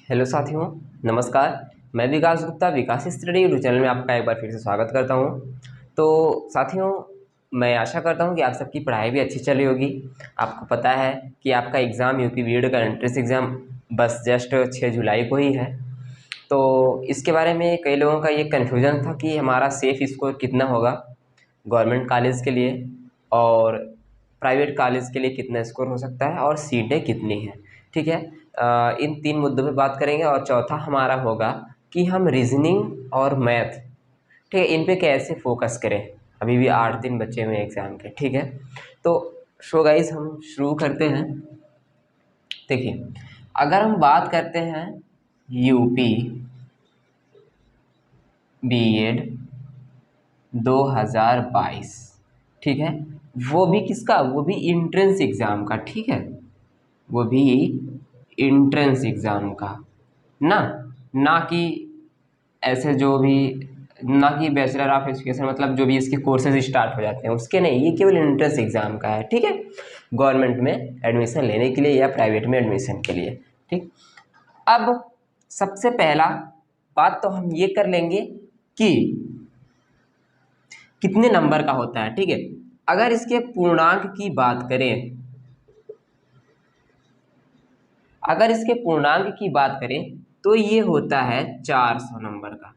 Hello साथियों, नमस्कार। मैं विकास गुप्ता विकास स्टडी यूट्यूब चैनल में आपका एक बार फिर से स्वागत करता हूं। तो साथियों, मैं आशा करता हूं कि आप सबकी पढ़ाई भी अच्छी चली होगी। आपको पता है कि आपका एग्ज़ाम यूपी बीएड का एंट्रेंस एग्ज़ाम बस जस्ट 6 जुलाई को ही है। तो इसके बारे में कई लोगों का ये कन्फ्यूज़न था कि हमारा सेफ़ स्कोर कितना होगा गवर्नमेंट कॉलेज के लिए और प्राइवेट कॉलेज के लिए कितना स्कोर हो सकता है और सीटें कितनी हैं। ठीक है, इन 3 मुद्दों पे बात करेंगे और चौथा हमारा होगा कि हम रीजनिंग और मैथ, ठीक है, इन पे कैसे फोकस करें। अभी भी 8 दिन बचे हुए हैं एग्ज़ाम के। ठीक है, तो सो गाइस हम शुरू करते हैं। देखिए, अगर हम बात करते हैं यूपी बीएड 2022, ठीक है, वो भी किसका, वो भी इंट्रेंस एग्ज़ाम का। ठीक है, वो भी इंट्रेंस एग्ज़ाम का, ना ना कि ऐसे जो भी, ना कि बैचलर ऑफ एजुकेशन मतलब जो भी इसके कोर्सेज स्टार्ट हो जाते हैं उसके नहीं, ये केवल एंट्रेंस एग्ज़ाम का है। ठीक है, गवर्नमेंट में एडमिशन लेने के लिए या प्राइवेट में एडमिशन के लिए। ठीक, अब सबसे पहला बात तो हम ये कर लेंगे कि कितने नंबर का होता है। ठीक है, अगर इसके पूर्णांक की बात करें, अगर इसके पूर्णांक की बात करें तो ये होता है 400 नंबर का।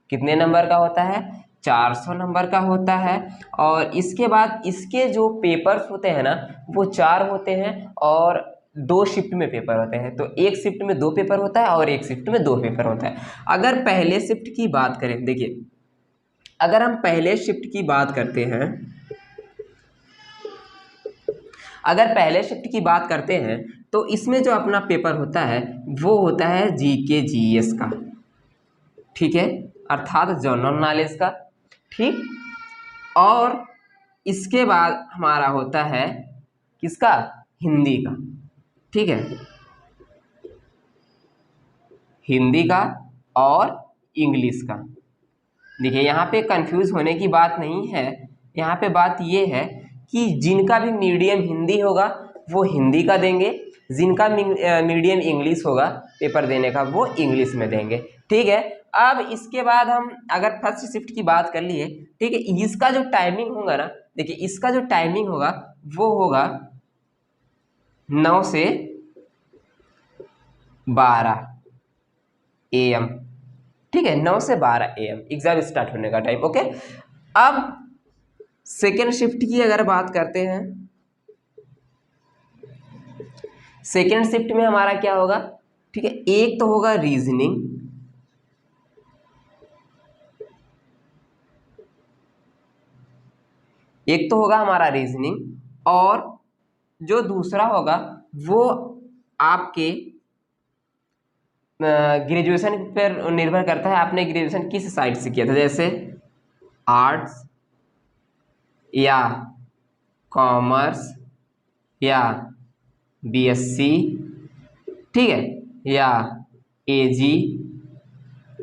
कितने नंबर का होता है? 400 नंबर का होता है। और इसके बाद इसके जो पेपर्स होते हैं ना, वो 4 होते हैं और 2 शिफ्ट में पेपर होते हैं। तो एक शिफ्ट में 2 पेपर होता है और एक शिफ्ट में 2 पेपर होता है। अगर पहले शिफ्ट की बात करें, देखिए, अगर हम पहले शिफ्ट की बात करते हैं, अगर पहले शिफ्ट की बात करते हैं तो इसमें जो अपना पेपर होता है वो होता है जीके जीएस का। ठीक है, अर्थात जनरल नॉलेज का। ठीक, और इसके बाद हमारा होता है किसका? हिंदी का। ठीक है, हिंदी का और इंग्लिश का। देखिए, यहाँ पे कंफ्यूज होने की बात नहीं है। यहाँ पे बात ये है कि जिनका भी मीडियम हिंदी होगा वो हिंदी का देंगे, जिनका मीडियम इंग्लिश होगा पेपर देने का वो इंग्लिश में देंगे। ठीक है, अब इसके बाद हम अगर फर्स्ट शिफ्ट की बात कर लिए, ठीक है, इसका जो टाइमिंग होगा ना, देखिए इसका जो टाइमिंग होगा वो होगा 9 से 12 AM। ठीक है, 9 से 12 AM एग्जाम स्टार्ट होने का टाइम। ओके, अब सेकेंड शिफ्ट की अगर बात करते हैं, सेकेंड शिफ्ट में हमारा क्या होगा? ठीक है, एक तो होगा रीजनिंग, एक तो होगा हमारा रीजनिंग और जो दूसरा होगा वो आपके ग्रेजुएशन पर निर्भर करता है, आपने ग्रेजुएशन किस साइड से किया था, जैसे आर्ट्स या कॉमर्स या बीएससी, ठीक है, या एजी,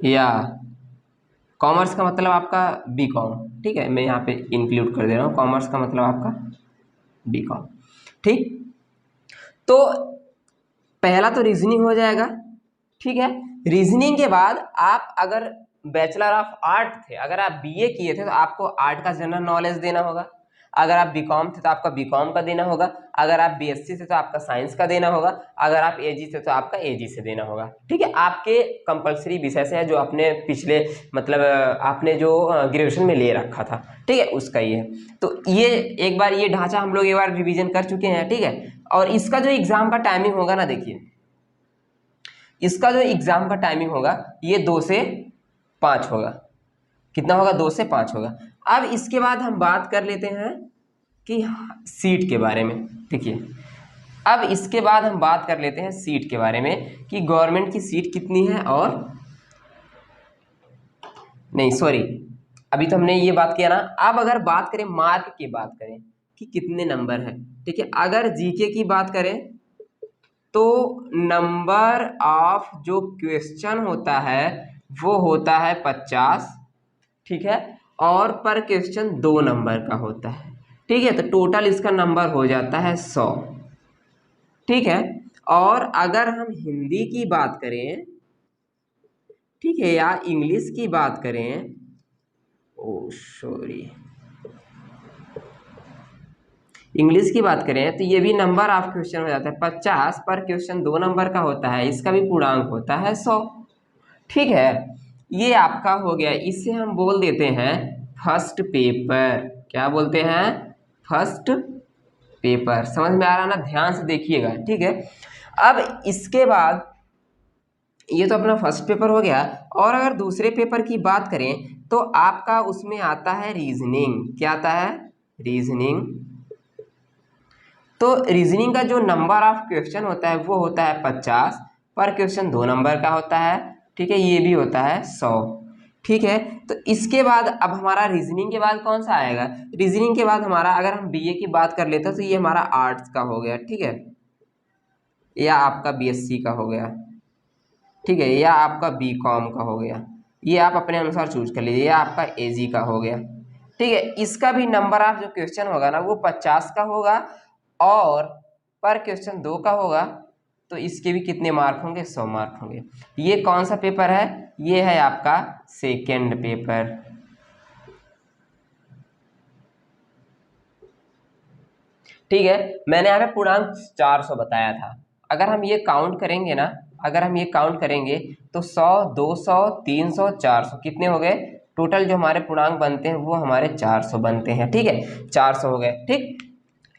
या कॉमर्स का मतलब आपका बीकॉम। ठीक है, मैं यहाँ पे इंक्लूड कर दे रहा हूँ, कॉमर्स का मतलब आपका बीकॉम। ठीक, तो पहला तो रीजनिंग हो जाएगा। ठीक है, रीजनिंग के बाद आप अगर बैचलर ऑफ आर्ट थे, अगर आप बीए किए थे तो आपको आर्ट का जनरल नॉलेज देना होगा। अगर आप बीकॉम थे तो आपका बीकॉम का देना होगा। अगर आप बीएससी थे तो आपका साइंस का देना होगा। अगर आप एजी थे तो आपका एजी से देना होगा। ठीक है, आपके कंपलसरी विषय से है जो आपने पिछले मतलब आपने जो ग्रेजुएशन में ले रखा था। ठीक है, उसका ये है। तो ये एक बार ये ढांचा हम लोग एक बार रिवीजन कर चुके हैं। ठीक है, और इसका जो एग्जाम का टाइमिंग होगा ना, देखिए इसका जो एग्जाम का टाइमिंग होगा ये 2 से 5 होगा। कितना होगा? 2 से 5 होगा। अब इसके बाद हम बात कर लेते हैं कि सीट के बारे में। देखिए, अब इसके बाद हम बात कर लेते हैं सीट के बारे में कि गवर्नमेंट की सीट कितनी है, और नहीं सॉरी, अभी तो हमने ये बात किया ना। अब अगर बात करें मार्क की बात करें कि कितने नंबर है। ठीक है, अगर जीके की बात करें तो नंबर ऑफ जो क्वेश्चन होता है वो होता है 50। ठीक है, और पर क्वेश्चन 2 नंबर का होता है। ठीक है, तो टोटल इसका नंबर हो जाता है 100। ठीक है, और अगर हम हिंदी की बात करें, ठीक है, या इंग्लिश की बात करें, ओ सॉरी, इंग्लिश की बात करें तो ये भी नंबर ऑफ क्वेश्चन हो जाता है 50 पर क्वेश्चन 2 नंबर का होता है, इसका भी पूर्णांक होता है 100। ठीक है, ये आपका हो गया। इसे हम बोल देते हैं फर्स्ट पेपर। क्या बोलते हैं? First paper. समझ में आ रहा ना? ध्यान से देखिएगा, ठीक है। अब इसके बाद ये तो अपना फर्स्ट पेपर हो गया, और अगर दूसरे पेपर की बात करें तो आपका उसमें आता है रीजनिंग। क्या आता है? रीजनिंग। तो रीजनिंग का जो नंबर ऑफ क्वेश्चन होता है वो होता है 50 पर क्वेश्चन 2 नंबर का होता है, ठीक है, ये भी होता है 100। ठीक है, तो इसके बाद अब हमारा रीजनिंग के बाद कौन सा आएगा? रीजनिंग के बाद हमारा, अगर हम बीए की बात कर लेते हैं तो ये हमारा आर्ट्स का हो गया, ठीक है, या आपका बीएससी का हो गया, ठीक है, या आपका बीकॉम का हो गया, ये आप अपने अनुसार चूज कर लीजिए, या आपका एजी का हो गया। ठीक है, इसका भी नंबर ऑफ जो क्वेश्चन होगा ना वो 50 का होगा, और पर क्वेश्चन 2 का होगा, तो इसके भी कितने मार्क होंगे? 100 मार्क होंगे। ये कौन सा पेपर है? ये है आपका सेकेंड पेपर। ठीक है, मैंने यहाँ पे पूर्णांक 400 बताया था। अगर हम ये काउंट करेंगे ना, अगर हम ये काउंट करेंगे तो 100, 200, 300, 400 कितने हो गए? टोटल जो हमारे पूर्णांक बनते हैं वो हमारे 400 बनते हैं। ठीक है, 400 हो गए। ठीक,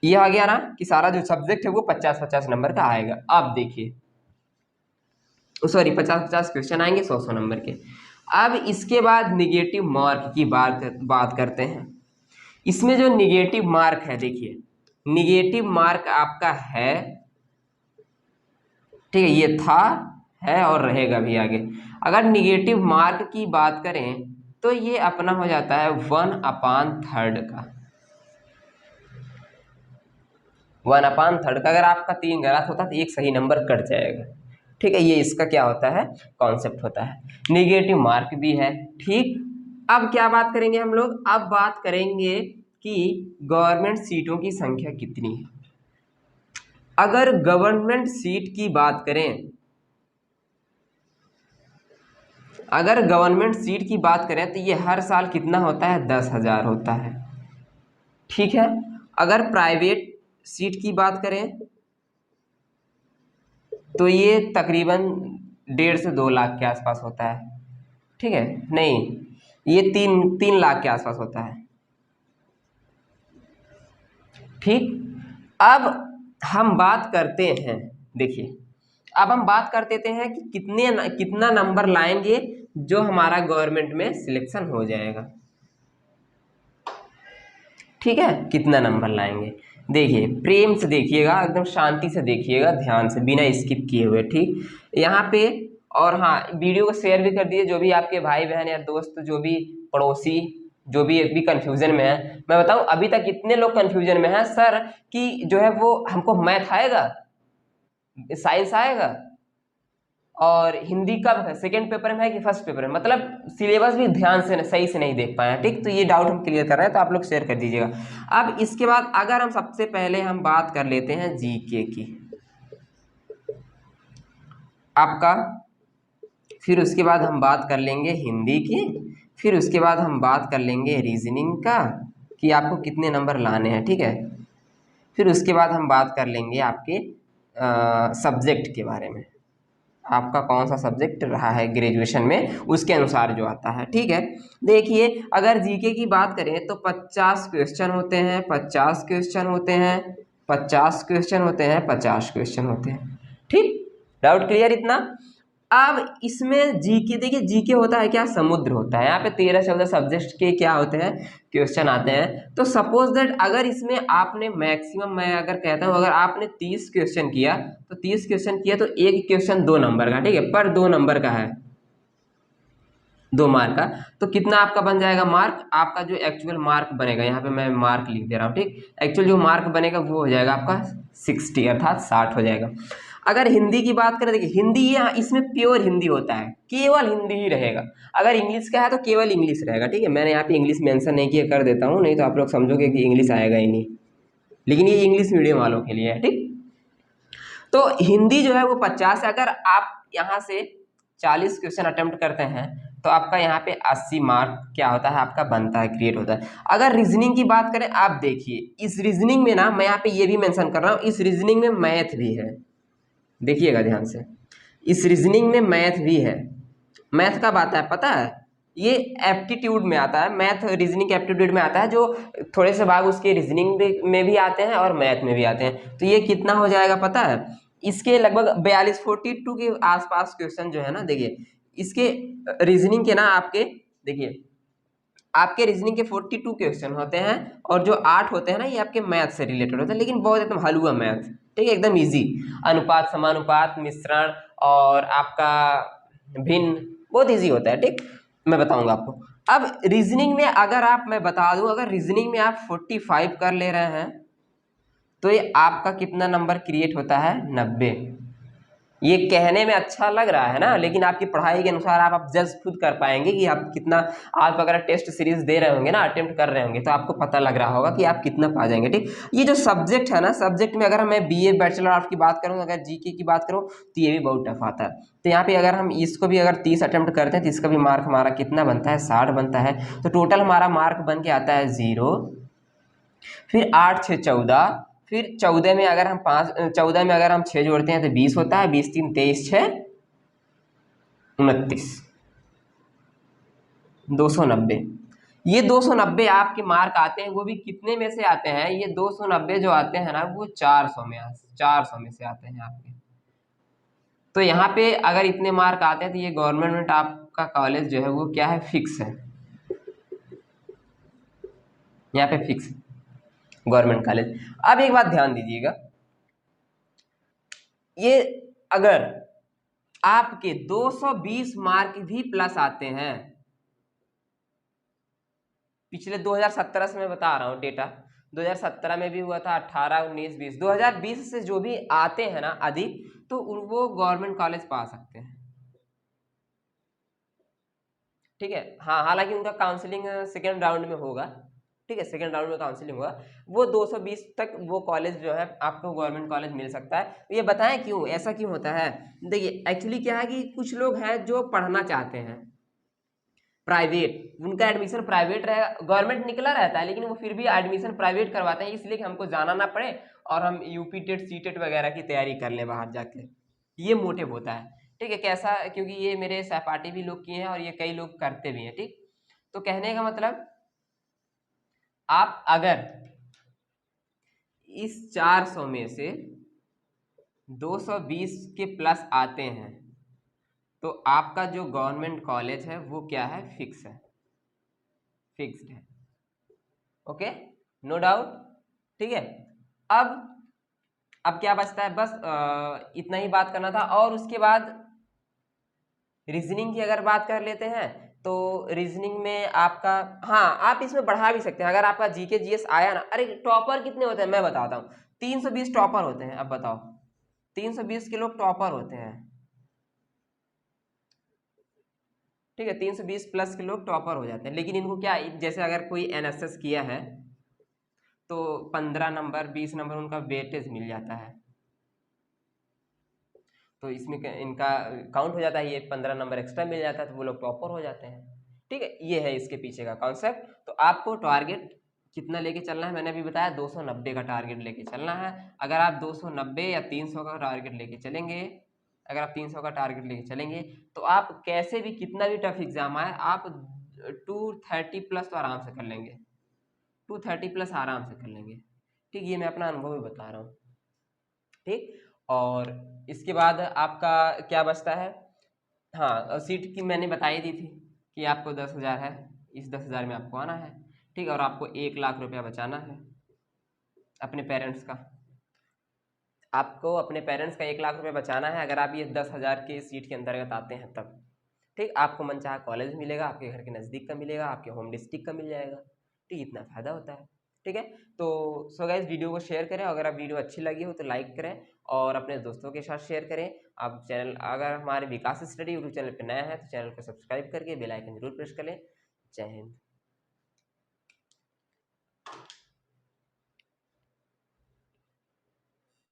ये आ गया ना कि सारा जो सब्जेक्ट है वो 50-50 नंबर का आएगा। अब देखिए, सॉरी, 50-50 क्वेश्चन आएंगे 100-100 नंबर के। अब इसके बाद निगेटिव मार्क की बात करते हैं। इसमें जो निगेटिव मार्क है, देखिए निगेटिव मार्क आपका है, ठीक है, ये था, है और रहेगा भी आगे। अगर निगेटिव मार्क की बात करें तो ये अपना हो जाता है 1/3 का। 1/3 का। अगर आपका 3 गलत होता तो 1 सही नंबर कट जाएगा। ठीक है, ये इसका क्या होता है? कॉन्सेप्ट होता है। निगेटिव मार्क भी है। ठीक, अब क्या बात करेंगे हम लोग? अब बात करेंगे कि गवर्नमेंट सीटों की संख्या कितनी है। अगर गवर्नमेंट सीट की बात करें, अगर गवर्नमेंट सीट की बात करें तो ये हर साल कितना होता है? 10,000 होता है। ठीक है, अगर प्राइवेट सीट की बात करें तो ये तकरीबन 1.5 से 2 लाख के आसपास होता है। ठीक है, नहीं, ये 3 लाख के आसपास होता है। ठीक, अब हम बात करते हैं, देखिए अब हम बात कर देते हैं कि कितना नंबर लाएंगे जो हमारा गवर्नमेंट में सिलेक्शन हो जाएगा। ठीक है, कितना नंबर लाएंगे? देखिए, प्रेम से देखिएगा, एकदम शांति से देखिएगा, ध्यान से, बिना स्किप किए हुए। ठीक, यहाँ पे, और हाँ, वीडियो को शेयर भी कर दीजिए, जो भी आपके भाई बहन या दोस्त, जो भी पड़ोसी, जो भी अभी कंफ्यूजन में है। मैं बताऊं, अभी तक कितने लोग कंफ्यूजन में हैं सर कि जो है वो हमको मैथ आएगा, साइंस आएगा, और हिंदी कब सेकेंड पेपर में है कि फर्स्ट पेपर में, मतलब सिलेबस भी ध्यान से सही से नहीं देख पाए हैं। ठीक, तो ये डाउट हम क्लियर कर रहे हैं, तो आप लोग शेयर कर दीजिएगा। अब इसके बाद अगर हम सबसे पहले हम बात कर लेते हैं जीके की आपका, फिर उसके बाद हम बात कर लेंगे हिंदी की, फिर उसके बाद हम बात कर लेंगे रीजनिंग का कि आपको कितने नंबर लाने हैं। ठीक है, फिर उसके बाद हम बात कर लेंगे आपके सब्जेक्ट के बारे में, आपका कौन सा सब्जेक्ट रहा है ग्रेजुएशन में, उसके अनुसार जो आता है। ठीक है, देखिए अगर जीके की बात करें तो 50 क्वेश्चन होते हैं, 50 क्वेश्चन होते हैं, 50 क्वेश्चन होते हैं, 50 क्वेश्चन होते हैं। ठीक, डाउट क्लियर इतना? अब इसमें जीके, देखिए जीके होता है क्या? समुद्र होता है। यहाँ पे 13-14 सब्जेक्ट के क्या होते हैं? क्वेश्चन आते हैं। तो सपोज दैट अगर इसमें आपने मैक्सिमम, मैं अगर कहता हूँ, अगर आपने 30 क्वेश्चन किया तो 30 क्वेश्चन किया तो एक क्वेश्चन 2 नंबर का, ठीक है, पर 2 नंबर का है, 2 मार्क का, तो कितना आपका बन जाएगा मार्क? आपका जो एक्चुअल मार्क बनेगा, यहाँ पे मैं मार्क लिख दे रहा हूँ, ठीक, एक्चुअल जो मार्क बनेगा वो हो जाएगा आपका 60, अर्थात 60 हो जाएगा। अगर हिंदी की बात करें, देखिए हिंदी यहाँ इसमें प्योर हिंदी होता है, केवल हिंदी ही रहेगा। अगर इंग्लिश का है तो केवल इंग्लिश रहेगा। ठीक है, मैंने यहाँ पे इंग्लिश मेंशन नहीं किया, कर देता हूँ, नहीं तो आप लोग समझोगे कि इंग्लिश आएगा ही नहीं, लेकिन ये इंग्लिश मीडियम वालों के लिए है। ठीक, तो हिंदी जो है वो 50 है। अगर आप यहाँ से 40 क्वेश्चन अटेम्प्ट करते हैं तो आपका यहाँ पे 80 मार्क क्या होता है, आपका बनता है, क्रिएट होता है। अगर रीजनिंग की बात करें, आप देखिए इस रीजनिंग में ना, मैं यहाँ पे ये भी मेंशन कर रहा हूँ, इस रीजनिंग में मैथ भी है, देखिएगा ध्यान से, इस रीजनिंग में मैथ भी है। मैथ कब आता है पता है, ये एप्टीट्यूड में आता है, मैथ रीजनिंग एप्टीट्यूड में आता है, जो थोड़े से भाग उसके रीजनिंग में भी आते हैं और मैथ में भी आते हैं। तो ये कितना हो जाएगा पता है, इसके लगभग 42 के आसपास क्वेश्चन जो है ना, देखिए इसके रीजनिंग के ना, आपके देखिए आपके रीजनिंग के 42 क्वेश्चन होते हैं, और जो 8 होते हैं ना, ये आपके मैथ से रिलेटेड होते हैं, लेकिन बहुत एकदम हलवा मैथ, ठीक है, एकदम इजी। अनुपात, समानुपात, मिश्रण और आपका भिन्न, बहुत इजी होता है, ठीक, मैं बताऊंगा आपको। अब रीजनिंग में अगर आप, मैं बता दूं, अगर रीजनिंग में आप 45 कर ले रहे हैं तो ये आपका कितना नंबर क्रिएट होता है, 90। ये कहने में अच्छा लग रहा है ना, लेकिन आपकी पढ़ाई के अनुसार आप जज खुद कर पाएंगे कि आप कितना, आप अगर टेस्ट सीरीज दे रहे होंगे ना, अटेम्प्ट कर रहे होंगे, तो आपको पता लग रहा होगा कि आप कितना पा जाएंगे, ठीक। ये जो सब्जेक्ट है ना, सब्जेक्ट में अगर मैं बीए बैचलर आर्ट की बात करूँ, अगर जीके की बात करूँ, तो ये भी बहुत टफ आता है। तो यहाँ पे अगर हम इसको भी अगर 30 अटेम्प्ट करते हैं तो इसका भी मार्क हमारा कितना बनता है, 60 बनता है। तो टोटल हमारा मार्क बन के आता है 0, फिर 8 6 14, फिर 14 में अगर हम 6 जोड़ते हैं तो 20 होता है, 20 3 23 6 29, 290। ये 290 आपके मार्क आते हैं, वो भी कितने में से आते हैं, ये 290 जो आते हैं ना, वो 400 में से आते हैं आपके। तो यहाँ पे अगर इतने मार्क आते हैं तो ये गवर्नमेंट आपका कॉलेज जो है वो क्या है, फिक्स है, यहाँ पे फिक्स गवर्नमेंट कॉलेज। अब एक बात ध्यान दीजिएगा, ये अगर आपके 220 मार्क भी प्लस आते हैं, पिछले 2017 से मैं बता रहा हूँ डेटा, 2017 में भी हुआ था, 18 19 20, 2020 से जो भी आते हैं ना अधिक, तो वो गवर्नमेंट कॉलेज पा सकते हैं, ठीक है। हाँ, हालांकि उनका काउंसलिंग सेकेंड राउंड में होगा, ठीक है, सेकेंड राउंड में काउंसलिंग होगा। वो 220 तक वो कॉलेज जो है आपको गवर्नमेंट कॉलेज मिल सकता है। तो ये बताएं क्यों ऐसा क्यों होता है, देखिए एक्चुअली क्या है कि कुछ लोग हैं जो पढ़ना चाहते हैं प्राइवेट, उनका एडमिशन प्राइवेट रहेगा, गवर्नमेंट निकला रहता है लेकिन वो फिर भी एडमिशन प्राइवेट करवाते हैं, इसलिए कि हमको जाना ना पड़े और हम यूपी टेट सी टेट वगैरह की तैयारी कर लें बाहर जाके, ये मोटिव होता है, ठीक है। कैसा, क्योंकि ये मेरे सहपाठी भी लोग किए हैं और ये कई लोग करते भी हैं, ठीक। तो कहने का मतलब, आप अगर इस 400 में से 220 के प्लस आते हैं तो आपका जो गवर्नमेंट कॉलेज है वो क्या है, फिक्स है, फिक्स्ड है, ओके, नो डाउट, ठीक है। अब क्या बचता है, बस इतना ही बात करना था। और उसके बाद रीजनिंग की अगर बात कर लेते हैं, तो रीजनिंग में आपका, हाँ आप इसमें बढ़ा भी सकते हैं, अगर आपका जीके जीएस आया ना, अरे टॉपर कितने होते हैं मैं बताता हूँ, 320 टॉपर होते हैं। अब बताओ, 320 के लोग टॉपर होते हैं, ठीक है, 320 प्लस के लोग टॉपर हो जाते हैं। लेकिन इनको क्या, जैसे अगर कोई एनएसएस किया है तो 15 नंबर 20 नंबर उनका वेटेज मिल जाता है, तो इसमें इनका काउंट हो जाता है, ये 15 नंबर एक्स्ट्रा मिल जाता है, तो वो लोग टॉपर हो जाते हैं, ठीक है। ये है इसके पीछे का कॉन्सेप्ट। तो आपको टारगेट कितना लेके चलना है, मैंने अभी बताया 290 का टारगेट लेके चलना है। अगर आप 290 या 300 का टारगेट लेके चलेंगे, अगर आप 300 का टारगेट लेके चलेंगे, तो आप कैसे भी, कितना भी टफ एग्जाम आए, आप 230 प्लस तो आराम से कर लेंगे, 230 प्लस आराम से कर लेंगे, ठीक। ये मैं अपना अनुभव भी बता रहा हूँ, ठीक। और इसके बाद आपका क्या बचता है, हाँ सीट की मैंने बता ही दी थी कि आपको 10,000 है, इस 10,000 में आपको आना है, ठीक। और आपको 1 लाख रुपया बचाना है अपने पेरेंट्स का, आपको अपने पेरेंट्स का 1 लाख रुपया बचाना है, अगर आप ये 10,000 के सीट के अंतर्गत आते हैं तब, ठीक। आपको मनचाहा कॉलेज मिलेगा, आपके घर के नज़दीक का मिलेगा, आपके होम डिस्ट्रिक्ट का मिल जाएगा, ठीक। इतना फ़ायदा होता है, ठीक है। तो सो गाइस, वीडियो को शेयर करें, अगर आप वीडियो अच्छी लगी हो तो लाइक करें और अपने दोस्तों के साथ शेयर करें। आप चैनल, अगर हमारे विकास स्टडी यूट्यूब चैनल पर नया है तो चैनल को सब्सक्राइब करके बेल आइकन जरूर प्रेस कर लें। जय हिंद।